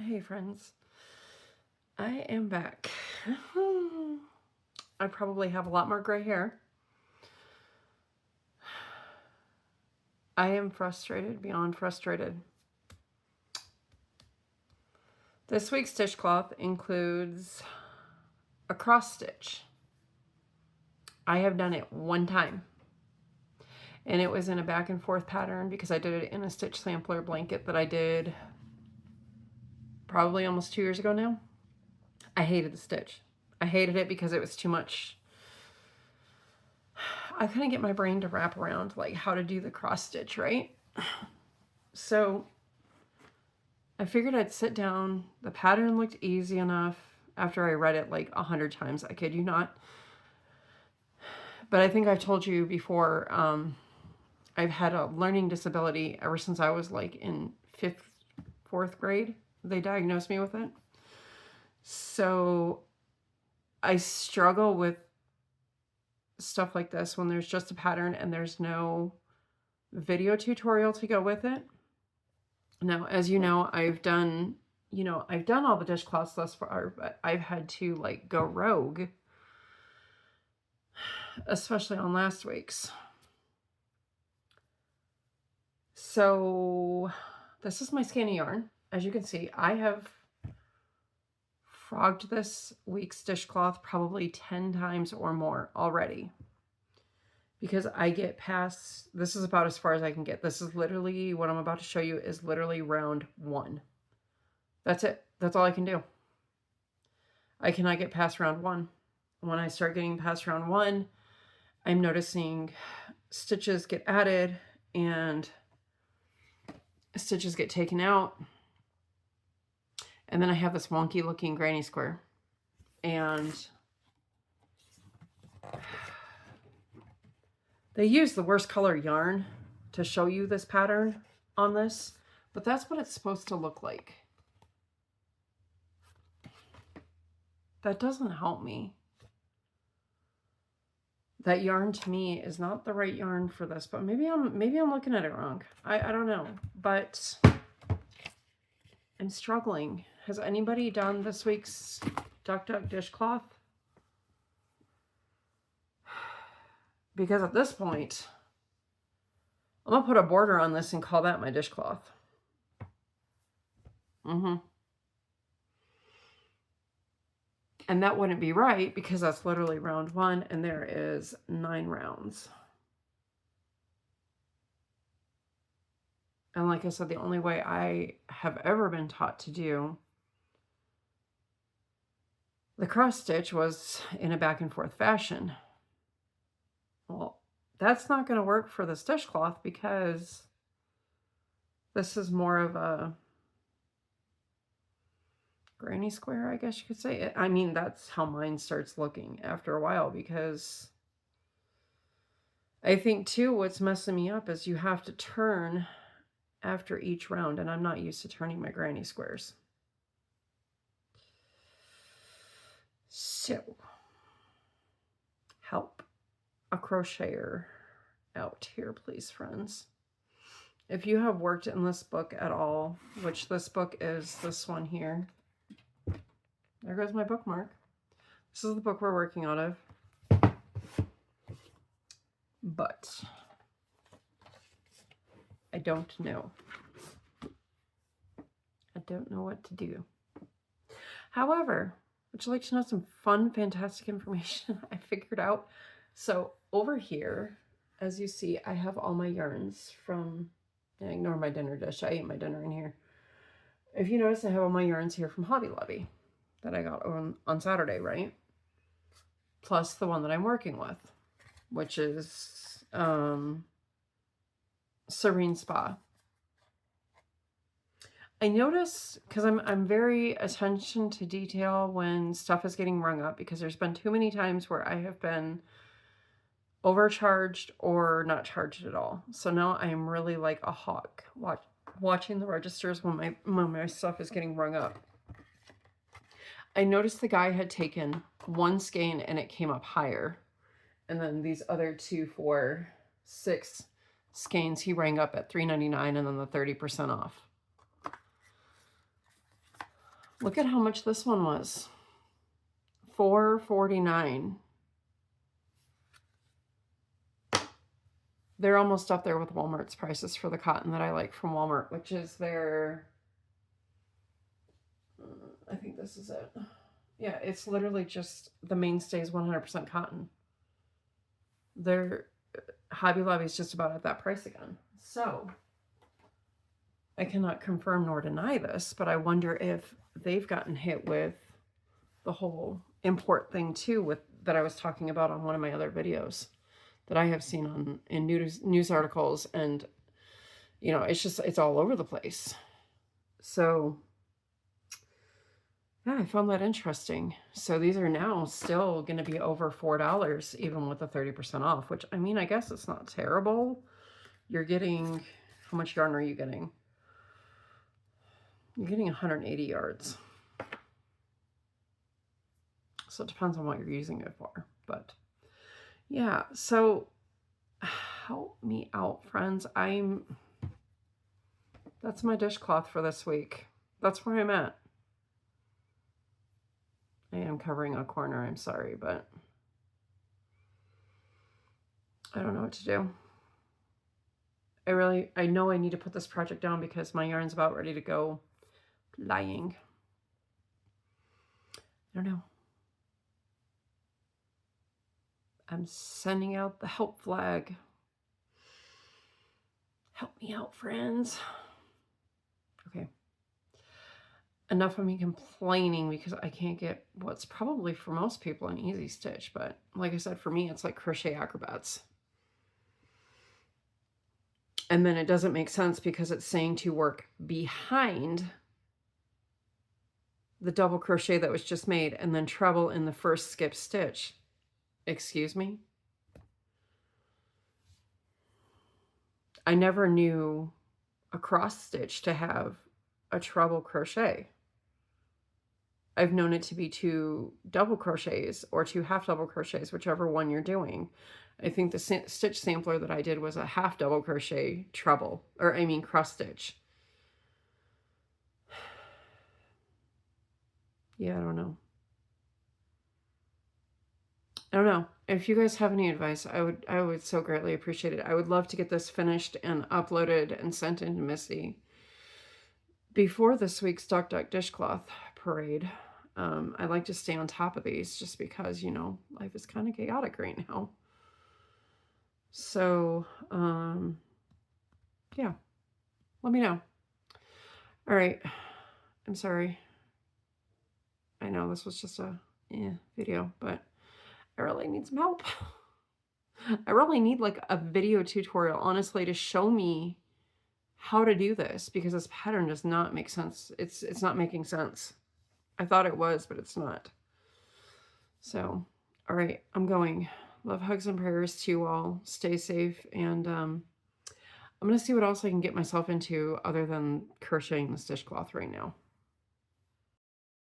Hey friends, I am back. I probably have a lot more gray hair. I am frustrated, beyond frustrated. This week's dishcloth includes a cross stitch. I have done it one time, and it was in a back and forth pattern because I did it in a stitch sampler blanket that I did probably almost 2 years ago now. I hated the stitch. I hated it because it was too much. I couldn't get my brain to wrap around like how to do the cross stitch, right? So I figured I'd sit down. The pattern looked easy enough after I read it like 100 times. I kid you not. But I think I've told you before, I've had a learning disability ever since I was like in 4th grade. They diagnosed me with it. So I struggle with stuff like this when there's just a pattern and there's no video tutorial to go with it. Now, as you know, I've done all the dishcloths thus far, but I've had to like go rogue, especially on last week's. So this is my skein of yarn. As you can see, I have frogged this week's dishcloth probably 10 times or more already. Because I get past, this is about as far as I can get. This is literally, what I'm about to show you is literally round 1. That's it. That's all I can do. I cannot get past round 1. When I start getting past round 1, I'm noticing stitches get added and stitches get taken out. And then I have this wonky looking granny square. And they use the worst color yarn to show you this pattern on this, but that's what it's supposed to look like. That doesn't help me. That yarn to me is not the right yarn for this, but maybe I'm looking at it wrong. I don't know, but I'm struggling. Has anybody done this week's Duck Duck dishcloth? Because at this point, I'm gonna put a border on this and call that my dishcloth. And that wouldn't be right because that's literally round 1 and there is 9 rounds. And like I said, the only way I have ever been taught to do the cross stitch was in a back and forth fashion. Well, that's not going to work for this dishcloth because this is more of a granny square, I guess you could say. I mean, that's how mine starts looking after a while, because I think too what's messing me up is you have to turn after each round, and I'm not used to turning my granny squares. So, help a crocheter out here, please, friends. If you have worked in this book at all, which this book is this one here. There goes my bookmark. This is the book we're working out of. But I don't know. I don't know what to do. However, would you like to know some fun, fantastic information I figured out? So over here, as you see, I have all my yarns from, ignore my dinner dish. I ate my dinner in here. If you notice, I have all my yarns here from Hobby Lobby that I got on Saturday, right? Plus the one that I'm working with, which is Serene Spa. I notice, because I'm very attention to detail when stuff is getting rung up, because there's been too many times where I have been overcharged or not charged at all. So now I am really like a hawk watching the registers when my stuff is getting rung up. I noticed the guy had taken one skein and it came up higher. And then these other 2, 4, 6 skeins he rang up at $3.99 and then the 30% off. Look at how much this one was. $4.49. They're almost up there with Walmart's prices for the cotton that I like from Walmart, which is their, I think this is it. Yeah, it's literally just the mainstays 100% cotton. Their Hobby Lobby is just about at that price again. So I cannot confirm nor deny this, but I wonder if they've gotten hit with the whole import thing too, with that I was talking about on one of my other videos that I have seen in news articles, and you know, it's all over the place. So yeah, I found that interesting. So these are now still going to be over $4, even with the 30% off, which, I mean, I guess it's not terrible. You're getting, how much yarn are you getting? You're getting 180 yards. So it depends on what you're using it for. But yeah, so help me out, friends. That's my dishcloth for this week. That's where I'm at. I am covering a corner, I'm sorry, but I don't know what to do. I know I need to put this project down because my yarn's about ready to go lying. I don't know. I'm sending out the help flag. Help me out, friends. Okay. Enough of me complaining because I can't get what's probably for most people an easy stitch. But like I said, for me, it's like crochet acrobats. And then it doesn't make sense because it's saying to work behind the double crochet that was just made and then treble in the first skip stitch. Excuse me? I never knew a cross stitch to have a treble crochet. I've known it to be 2 double crochets or 2 half double crochets, whichever one you're doing. I think the stitch sampler that I did was a half double crochet treble, or I mean cross stitch. Yeah, I don't know. I don't know. If you guys have any advice, I would so greatly appreciate it. I would love to get this finished and uploaded and sent into Missy before this week's Duck Duck Dishcloth Parade. I like to stay on top of these just because, you know, life is kind of chaotic right now. So, yeah, let me know. All right. I'm sorry. I know this was just a video, but I really need some help. I really need like a video tutorial, honestly, to show me how to do this because this pattern does not make sense. It's not making sense. I thought it was, but it's not. So, all right, I'm going. Love, hugs, and prayers to you all. Stay safe, and I'm going to see what else I can get myself into other than crocheting this dishcloth right now.